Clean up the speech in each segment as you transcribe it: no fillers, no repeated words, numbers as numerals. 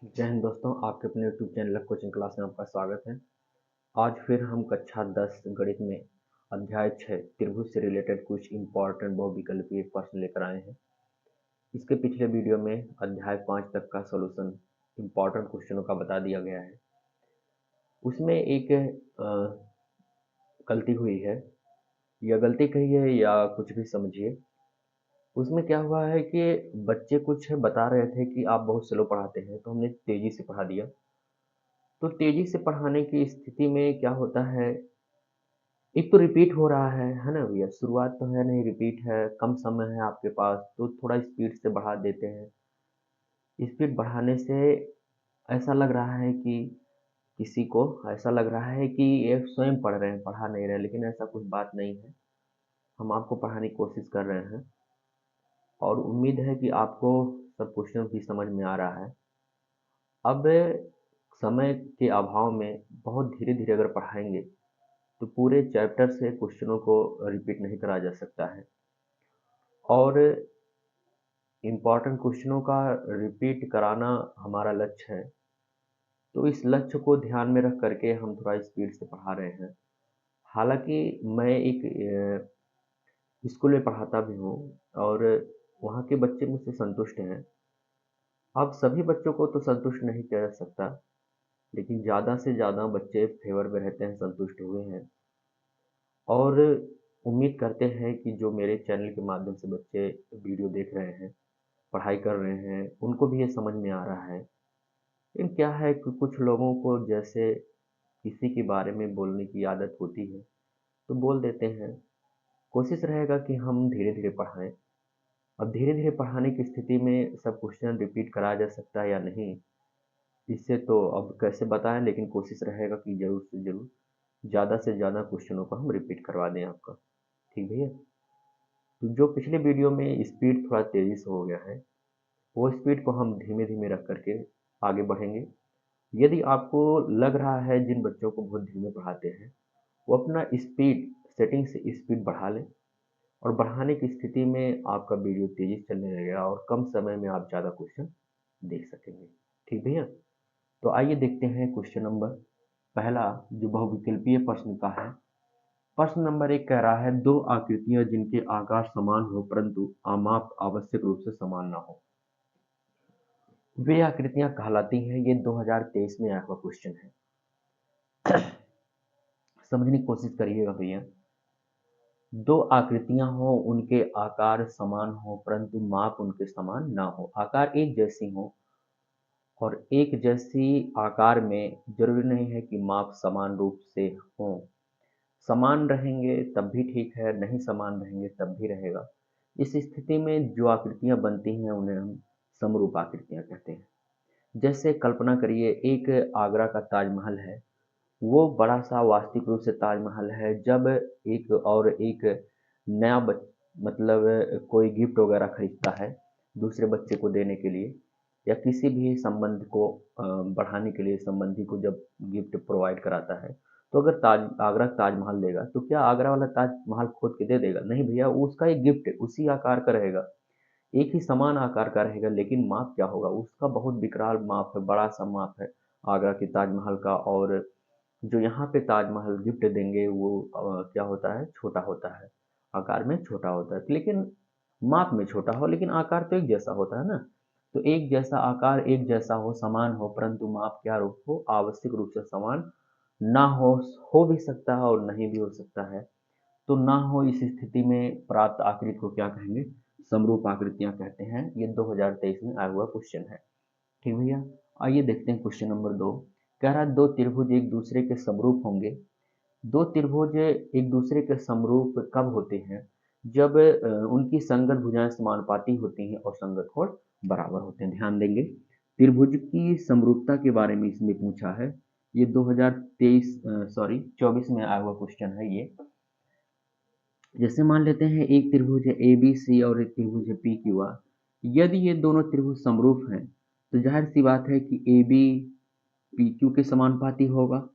जय हिंद दोस्तों, आपके अपने यूट्यूब चैनल कोचिंग क्लास में आपका स्वागत है। आज फिर हम कक्षा 10 गणित में अध्याय 6 त्रिभुज से रिलेटेड कुछ इम्पॉर्टेंट बहुविकल्पीय प्रश्न लेकर आए हैं। इसके पिछले वीडियो में अध्याय 5 तक का सॉल्यूशन इम्पॉर्टेंट क्वेश्चनों का बता दिया गया है। उसमें एक गलती हुई है, या गलती कहिए या कुछ भी समझिए। उसमें क्या हुआ है कि बच्चे कुछ बता रहे थे कि आप बहुत स्लो पढ़ाते हैं, तो हमने तेज़ी से पढ़ा दिया। तो तेज़ी से पढ़ाने की स्थिति में क्या होता है, एक तो रिपीट हो रहा है ना भैया? शुरुआत तो है नहीं, रिपीट है, कम समय है आपके पास, तो थोड़ा स्पीड से बढ़ा देते हैं। स्पीड बढ़ाने से ऐसा लग रहा है कि किसी को ऐसा लग रहा है कि ये स्वयं पढ़ रहे हैं, पढ़ा नहीं रहे हैं, लेकिन ऐसा कुछ बात नहीं है। हम आपको पढ़ाने की कोशिश कर रहे हैं और उम्मीद है कि आपको सब क्वेश्चन भी समझ में आ रहा है। अब समय के अभाव में बहुत धीरे-धीरे अगर पढ़ाएँगे तो पूरे चैप्टर से क्वेश्चनों को रिपीट नहीं करा जा सकता है और इम्पॉर्टेंट क्वेश्चनों का रिपीट कराना हमारा लक्ष्य है। तो इस लक्ष्य को ध्यान में रख करके हम थोड़ा स्पीड से पढ़ा रहे हैं। हालांकि मैं एक स्कूल में पढ़ाता भी हूँ और वहाँ के बच्चे मुझसे संतुष्ट हैं। अब सभी बच्चों को तो संतुष्ट नहीं किया जा सकता, लेकिन ज़्यादा से ज़्यादा बच्चे फेवर में रहते हैं, संतुष्ट हुए हैं। और उम्मीद करते हैं कि जो मेरे चैनल के माध्यम से बच्चे वीडियो देख रहे हैं, पढ़ाई कर रहे हैं, उनको भी ये समझ में आ रहा है। लेकिन क्या है कि कुछ लोगों को जैसे किसी के बारे में बोलने की आदत होती है, तो बोल देते हैं। कोशिश रहेगा कि हम धीरे-धीरे पढ़ाएँ। अब धीरे-धीरे पढ़ाने की स्थिति में सब क्वेश्चन रिपीट कराया जा सकता है या नहीं, इससे तो अब कैसे बताएँ, लेकिन कोशिश रहेगा कि ज़रूर से ज़रूर ज़्यादा से ज़्यादा क्वेश्चनों को हम रिपीट करवा दें आपका। ठीक भैया? तो जो पिछले वीडियो में स्पीड थोड़ा तेज़ी से हो गया है, वो स्पीड को हम धीमे-धीमे रख कर के आगे बढ़ेंगे। यदि आपको लग रहा है जिन बच्चों को बहुत धीमे पढ़ाते हैं, वो अपना स्पीड सेटिंग से स्पीड बढ़ा लें और बढ़ाने की स्थिति में आपका वीडियो तेज़ी से चलने लगेगा और कम समय में आप ज़्यादा क्वेश्चन देख सकेंगे। ठीक भैया? तो आइए देखते हैं क्वेश्चन नंबर पहला, जो बहुविकल्पीय प्रश्न का है। प्रश्न नंबर 1 कह रहा है, 2 आकृतियाँ जिनके आकार समान हो परंतु आमाप आवश्यक रूप से समान ना हो, वे आकृतियाँ कहलाती हैं। ये 2023 में आया हुआ क्वेश्चन है। समझने की कोशिश करिएगा भैया। 2 आकृतियाँ हो, उनके आकार समान हो परंतु माप उनके समान ना हो। आकार एक जैसी हो और एक जैसी आकार में ज़रूरी नहीं है कि माप समान रूप से हों। समान रहेंगे तब भी ठीक है, नहीं समान रहेंगे तब भी रहेगा। इस स्थिति में जो आकृतियाँ बनती हैं उन्हें हम समरूप आकृतियाँ कहते हैं। जैसे कल्पना करिए, एक आगरा का ताजमहल है, वो बड़ा-सा वास्तविक रूप से ताजमहल है। जब एक नया मतलब कोई गिफ्ट वगैरह खरीदता है दूसरे बच्चे को देने के लिए, या किसी भी संबंध को बढ़ाने के लिए संबंधी को जब गिफ्ट प्रोवाइड कराता है, तो अगर आगरा का ताजमहल देगा तो क्या आगरा वाला ताजमहल खोद के दे देगा? नहीं भैया, वो उसका एक गिफ्ट है, उसी आकार का रहेगा, एक ही समान आकार का रहेगा, लेकिन माप क्या होगा उसका? बहुत विकराल माप है, बड़ा सा माप है आगरा के ताजमहल का। और जो यहाँ पे ताजमहल गिफ्ट देंगे वो क्या होता है, छोटा होता है, आकार में छोटा होता है, लेकिन माप में छोटा हो, लेकिन आकार तो एक जैसा होता है ना। तो एक जैसा आकार, एक जैसा हो, समान हो, परंतु माप क्या रूप हो, आवश्यक रूप से समान ना हो भी सकता है और नहीं भी हो सकता है। तो ना हो, इस स्थिति में प्राप्त आकृति को क्या कहेंगे? समरूप आकृतियां कहते हैं। ये 2023 में आया हुआ क्वेश्चन है। ठीक भैया? आइए देखते हैं क्वेश्चन नंबर 2। कह रहा है, 2 त्रिभुज एक दूसरे के समरूप होंगे। 2 त्रिभुज एक दूसरे के समरूप कब होते हैं? जब उनकी संगत भुजाएं समानुपाती होती हैं और संगत कोण बराबर होते हैं। ध्यान देंगे, त्रिभुज की समरूपता के बारे में इसमें पूछा है। ये 24 में आया हुआ क्वेश्चन है ये। जैसे मान लेते हैं एक त्रिभुज है ए बी सी और एक त्रिभुज है पी क्यू आर। यदि ये दोनों त्रिभुज समरूप हैं तो जाहिर सी बात है कि ए बी पी क्यू के समानुपाती होगा,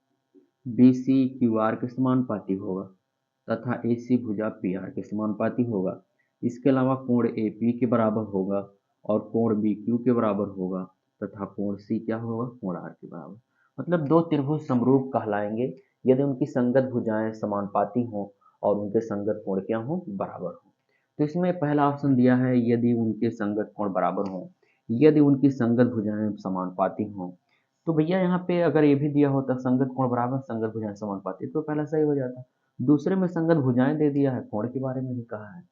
बी सी क्यू आर के समानुपाती होगा तथा ए सी भुजा पी आर के समानुपाती होगा। इसके अलावा कोण ए पी के बराबर होगा और कोण बी क्यू के बराबर होगा तथा कोण सी क्या होगा, कोण आर के बराबर। मतलब दो त्रिभुज समरूप कहलाएंगे यदि उनकी संगत भुजाएं समानुपाती हों और उनके संगत कोण क्या हों, बराबर हों। तो इसमें पहला ऑप्शन दिया है यदि उनके संगत कोण बराबर हों, यदि उनकी संगत भुजाएं समानुपाती हों। तो भैया यहाँ पे अगर ये भी दिया होता संगत कोण बराबर संगत भुजाएं समानुपाती, तो पहला सही हो जाता। दूसरे में संगत भुजाएं दे दिया है, कोण के बारे में ही कहा है,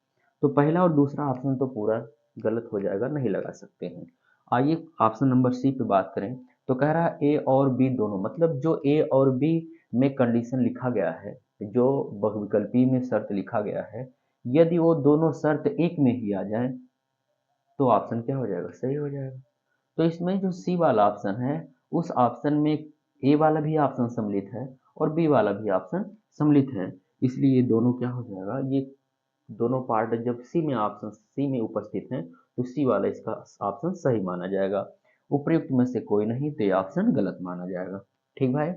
तो पहला और दूसरा ऑप्शन तो पूरा गलत हो जाएगा, नहीं लगा सकते हैं। आइए ऑप्शन नंबर सी पे बात करें। तो कह रहा है ए और बी दोनों, मतलब जो ए और बी में कंडीशन लिखा गया है, जो बहुविकल्पी में शर्त लिखा गया है, यदि वो दोनों शर्त एक में ही आ जाए तो ऑप्शन क्या हो जाएगा, सही हो जाएगा। तो इसमें जो सी वाला ऑप्शन है, उस ऑप्शन में ए वाला भी ऑप्शन सम्मिलित है और बी वाला भी ऑप्शन सम्मिलित है, इसलिए ये दोनों क्या हो जाएगा, ये दोनों पार्ट जब सी में ऑप्शन सी में उपस्थित हैं तो सी वाला इसका ऑप्शन सही माना जाएगा। उपयुक्त में से कोई नहीं तो ये ऑप्शन गलत माना जाएगा। ठीक भाई।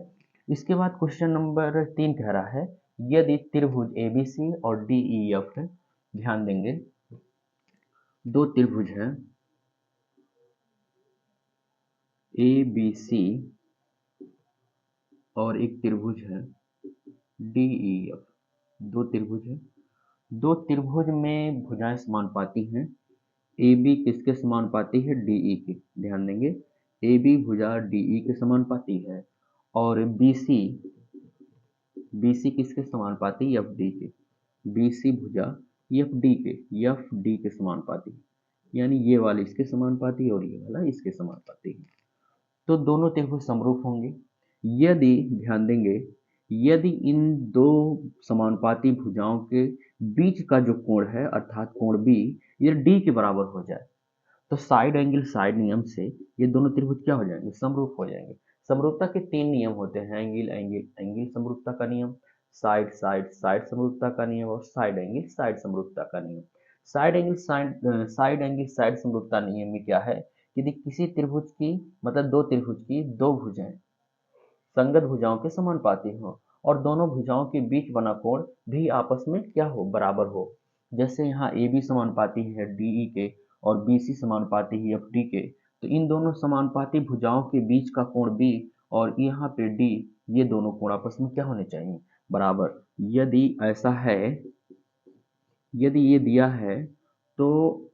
इसके बाद क्वेश्चन नंबर 3 कह रहा है यदि त्रिभुज एबीसी और डी ई एफ है, ध्यान देंगे दो त्रिभुज हैं ए बी सी और एक त्रिभुज है डी ई एफ, दो त्रिभुज है, दो त्रिभुज में भुजाएं समानुपाती हैं। ए बी किसके समानुपाती है, डी ई के, ध्यान देंगे ए बी भुजा डी ई के समानुपाती है और बी सी किसके समानुपाती, एफ डी के, बी सी भुजा एफ डी के समानुपाती, यानी ये वाली इसके समानुपाती और ये वाला इसके समानुपाती है। तो दोनों त्रिभुज समरूप होंगे यदि, ध्यान देंगे, यदि इन दो समानुपाती भुजाओं के बीच का जो कोण है अर्थात कोण बी ये डी के बराबर हो जाए, तो साइड एंगल साइड नियम से ये दोनों त्रिभुज क्या हो जाएंगे, समरूप हो जाएंगे। समरूपता के 3 नियम होते हैं, एंगल एंगल एंगल समरूपता का नियम, साइड साइड साइड समरूपता का नियम और साइड एंगल साइड समरूपता का नियम। साइड एंगल साइड समरूपता नियम में क्या है, यदि किसी त्रिभुज की, मतलब दो त्रिभुज की दो भुजाएं संगत भुजाओं के समानुपाती हो और दोनों भुजाओं के बीच बना कोण भी आपस में क्या हो, बराबर हो। जैसे यहाँ ए बी समानुपाती है डी ई के और बी सी समानुपाती है एफ डी के, तो इन दोनों समानुपाती भुजाओं के बीच का कोण बी और यहाँ पे डी, ये दोनों कोण आपस में क्या होने चाहिए, बराबर। यदि ऐसा है, यदि ये दिया है तो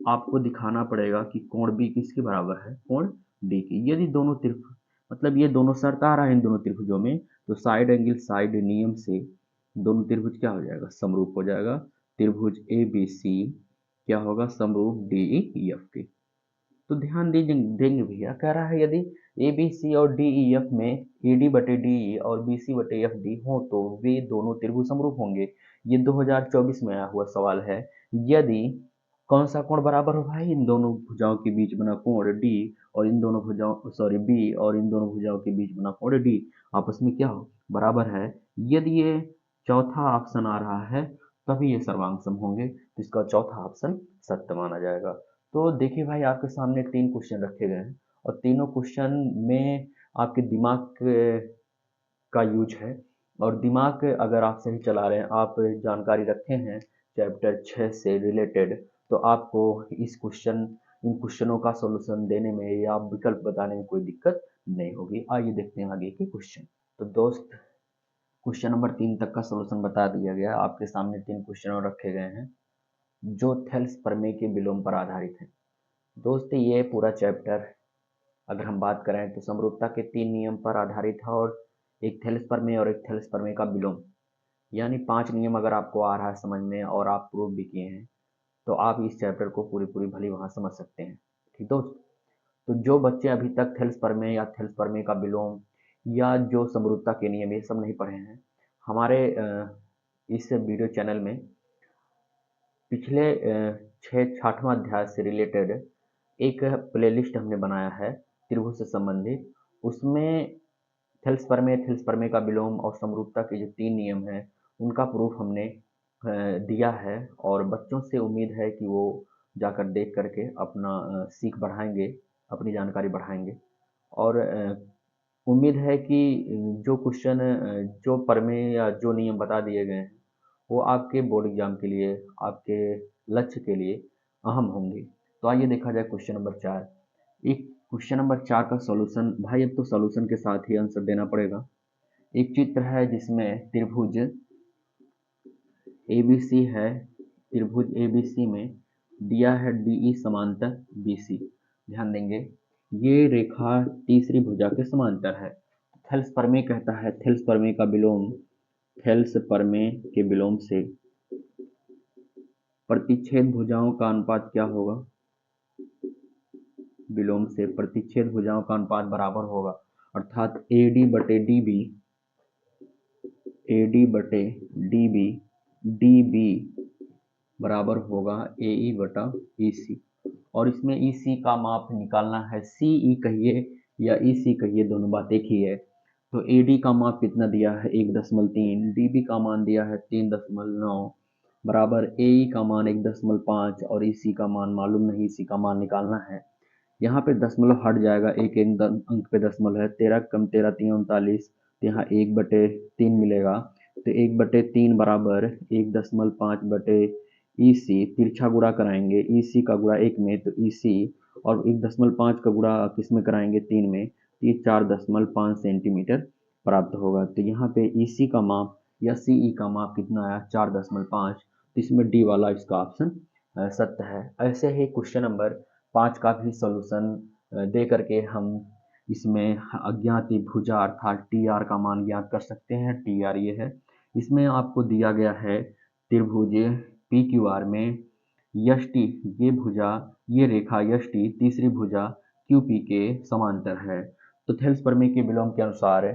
आपको दिखाना पड़ेगा कि कोण बी किसके बराबर है, कोण डी की। यदि दोनों त्रिभुज, मतलब ये दोनों शर्त आ रहा है इन दोनों त्रिभुजों में, तो साइड एंगल साइड नियम से दोनों त्रिभुज क्या हो जाएगा, समरूप हो जाएगा। त्रिभुज ए बी सी क्या होगा, समरूप डी ई एफ के। तो ध्यान देंगे भैया, कह रहा है यदि ए बी सी और डी ई एफ में ए डी बटे डी ई और बी सी बटे एफ डी हो तो वे दोनों त्रिभुज समरूप होंगे। ये 2024 में आया हुआ सवाल है। यदि कौन सा कोण बराबर हो भाई, इन दोनों भुजाओं के बीच बना कोण डी और इन दोनों भुजाओं सॉरी बी और इन दोनों भुजाओं के बीच बना कोण डी आपस में क्या हो, बराबर है। यदि ये चौथा ऑप्शन आ रहा है तभी ये सर्वांग सम होंगे, तो इसका चौथा ऑप्शन सत्य माना जाएगा। तो देखिए भाई, आपके सामने 3 क्वेश्चन रखे गए हैं और तीनों क्वेश्चन में आपके दिमाग का यूज है, और दिमाग अगर आप सही चला रहे हैं, आप जानकारी रखे हैं चैप्टर 6 से रिलेटेड, तो आपको इन क्वेश्चनों का सॉल्यूशन देने में या विकल्प बताने में कोई दिक्कत नहीं होगी। आइए देखते हैं आगे के क्वेश्चन। तो दोस्त, क्वेश्चन नंबर 3 तक का सॉल्यूशन बता दिया गया। आपके सामने 3 क्वेश्चन और रखे गए हैं जो थेल्स प्रमेय के विलोम पर आधारित है। दोस्त, ये पूरा चैप्टर अगर हम बात करें तो समरूपता के 3 नियम पर आधारित है और एक थेल्स प्रमेय और एक थेल्स प्रमेय का विलोम, यानी 5 नियम अगर आपको आ रहा है समझ में और आप प्रूव भी किए हैं तो आप इस चैप्टर को पूरी पूरी भली वहाँ समझ सकते हैं। ठीक दोस्त, तो जो बच्चे अभी तक थेल्स प्रमेय या थेल्स प्रमेय का विलोम या जो समरूपता के नियम ये सब नहीं पढ़े हैं, हमारे इस वीडियो चैनल में पिछले 6वां अध्याय से रिलेटेड एक प्लेलिस्ट हमने बनाया है त्रिभुज से संबंधित। उसमें थेल्स प्रमेय का विलोम और समरूपता के जो 3 नियम हैं उनका प्रूफ हमने दिया है, और बच्चों से उम्मीद है कि वो जाकर देख करके अपना सीख बढ़ाएंगे, अपनी जानकारी बढ़ाएंगे। और उम्मीद है कि जो क्वेश्चन जो प्रमेय या जो नियम बता दिए गए हैं वो आपके बोर्ड एग्जाम के लिए, आपके लक्ष्य के लिए अहम होंगे। तो आइए देखा जाए क्वेश्चन नंबर 4। एक क्वेश्चन नंबर 4 का सॉल्यूशन। भाई अब तो सॉल्यूशन के साथ ही आंसर देना पड़ेगा। एक चित्र है जिसमें त्रिभुज ABC है। त्रिभुज ABC में दिया है DE समांतर BC। ध्यान देंगे, ये रेखा तीसरी भुजा के समांतर है। थेल्स प्रमेय कहता है, थेल्स प्रमेय का विलोम, थेल्स प्रमेय के विलोम से प्रतिच्छेद भुजाओं का अनुपात क्या होगा? विलोम से प्रतिच्छेद भुजाओं का अनुपात बराबर होगा, अर्थात AD बटे DB, AD बटे DB, DB बराबर होगा AE बटा EC। और इसमें EC का माप निकालना है, CE कहिए या EC कहिए, दोनों बात एक ही है। तो AD का माप कितना दिया है 1.3, DB का मान दिया है 3.9 बराबर AE का मान 1.5 और EC का मान मालूम नहीं, EC का मान निकालना है। यहाँ पे दशमलव हट जाएगा, एक एक अंक पे दशमलव है, 13 कम 13 3 39, तो यहाँ 1/3 मिलेगा। तो 1/3 बराबर 1.5 बटे EC, तिरछा गुणा कराएंगे, EC का गुणा 1 में तो EC, और 1.5 का गुणा किस में कराएंगे 3 में, तो ये 4.5 सेंटीमीटर प्राप्त होगा। तो यहाँ पे EC का माप या CE का माप कितना आया 4.5, तो इसमें डी वाला इसका ऑप्शन सत्य है। ऐसे ही क्वेश्चन नंबर 5 का भी सॉल्यूशन दे करके हम इसमें अज्ञात भुजा अर्थात TR का मान ज्ञात कर सकते हैं। TR ये है, इसमें आपको दिया गया है त्रिभुज PQR में यष्टि, ये भुजा, ये रेखा यष्टि तीसरी भुजा QP के समांतर है। तो थेल्स प्रमेय के विलोम के अनुसार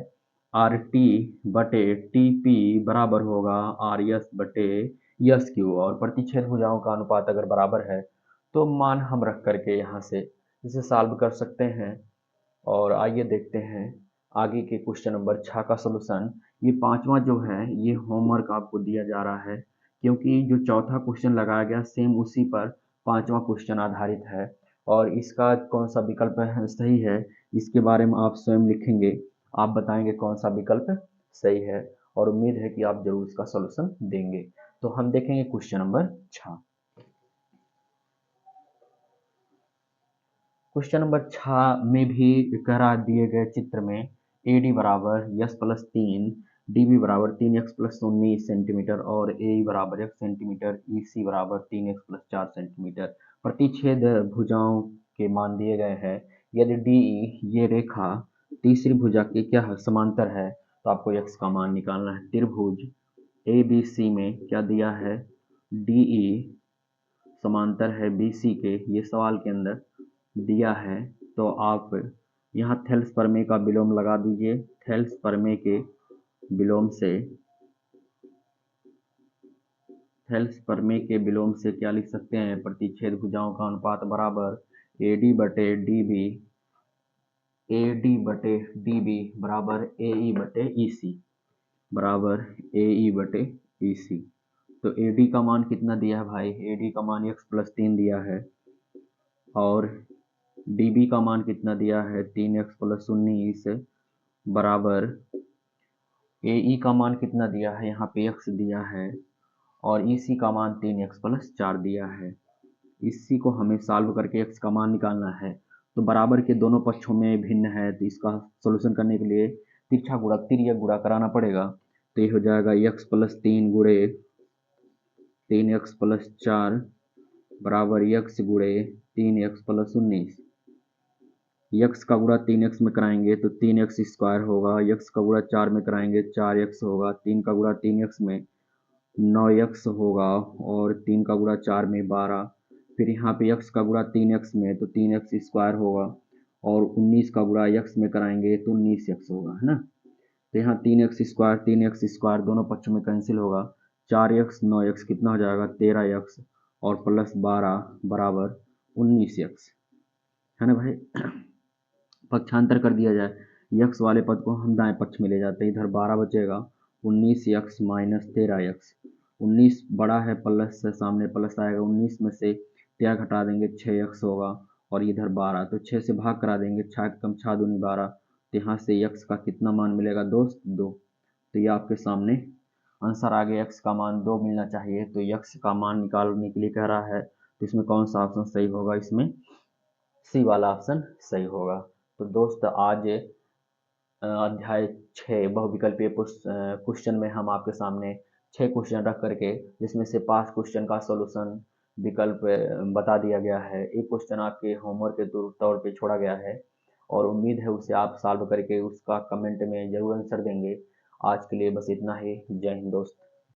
RT बटे TP बराबर होगा RS बटे SQ, और प्रतिच्छेद भुजाओं का अनुपात अगर बराबर है तो मान हम रख करके यहाँ से इसे सॉल्व कर सकते हैं। और आइए देखते हैं आगे के क्वेश्चन नंबर 6 का सॉल्यूशन। ये पांचवा जो है ये होमवर्क आपको दिया जा रहा है, क्योंकि जो चौथा क्वेश्चन लगाया गया सेम उसी पर पांचवा क्वेश्चन आधारित है, और इसका कौन सा विकल्प सही है इसके बारे में आप स्वयं लिखेंगे, आप बताएंगे कौन सा विकल्प सही है, और उम्मीद है कि आप जरूर इसका सॉल्यूशन देंगे। तो हम देखेंगे क्वेश्चन नंबर 6। क्वेश्चन नंबर 6 में भी कह रहा दिए गए चित्र में AD बराबर S+3, DB बराबर 3x+19 सेंटीमीटर और AE बराबर 1 सेंटीमीटर, EC बराबर 3x+4 सेंटीमीटर प्रतिच्छेद भुजाओं के मान दिए गए हैं। यदि DE ये रेखा तीसरी भुजा के क्या है समांतर है, तो आपको x का मान निकालना है। त्रिभुज ABC में क्या दिया है, DE समांतर है BC के, ये सवाल के अंदर दिया है। तो आप यहाँ थेल्स प्रमेय का विलोम लगा दीजिए। थेल्स प्रमेय के विलोम से, थेल्स प्रमेय के विलोम से क्या लिख सकते हैं, प्रतिच्छेद भुजाओं का अनुपात बराबर AD बटे DB, AD बटे DB बराबर AE बटे EC, बराबर AE बटे EC। तो AD का मान कितना दिया है भाई, AD का मान x+3 दिया है, और DB का मान कितना दिया है 3x+19 बराबर AE का मान कितना दिया है, यहाँ पे x दिया है, और EC का मान 3x+4 दिया है। इसी को हमें सॉल्व करके x का मान निकालना है। तो बराबर के दोनों पक्षों में भिन्न है, तो इसका सॉल्यूशन करने के लिए तिरछा गुणा, तिर्यक गुणा कराना पड़ेगा। तो ये हो जाएगा x+3 गुणे 3x+4 बराबर x गुणे 3x+19। x का गुणा 3x में कराएंगे तो 3x स्क्वायर होगा, x का गुणा 4 में कराएंगे 4x होगा, 3 का गुणा 3x में 9x होगा, और 3 का गुणा 4 में 12, फिर यहाँ पे x का गुणा 3x में तो 3x स्क्वायर होगा, और 19 का गुणा x में कराएंगे तो 19x होगा, है ना। तो यहाँ 3x स्क्वायर दोनों पक्षों में कैंसिल होगा, 4x 9x कितना हो जाएगा 13x, और प्लस 12 बराबर 19x, है ना भाई। पक्षांतर कर दिया जाए, यक्स वाले पद को हम दाएं पक्ष में ले जाते हैं, इधर 12 बचेगा, 19x माइनस 13x, 19 बड़ा है प्लस से, सामने प्लस आएगा, 19 में से 13 घटा देंगे 6x होगा, और इधर 12, तो 6 से भाग करा देंगे, 6 कम 6 दूनी 12, तो यहाँ से x का कितना मान मिलेगा दोस्त 2। तो ये आपके सामने आंसर आ गया, x का मान 2 मिलना चाहिए। तो x का मान निकालने के लिए कह रहा है, तो इसमें कौन सा ऑप्शन सही होगा, इसमें सी वाला ऑप्शन सही होगा। तो दोस्त आज अध्याय 6 बहुविकल्पीय क्वेश्चन में हम आपके सामने 6 क्वेश्चन रख करके जिसमें से 5 क्वेश्चन का सॉल्यूशन विकल्प बता दिया गया है। एक क्वेश्चन आपके होमवर्क के तौर पे छोड़ा गया है और उम्मीद है उसे आप सॉल्व करके उसका कमेंट में ज़रूर आंसर देंगे। आज के लिए बस इतना ही। जय हिंद दोस्त।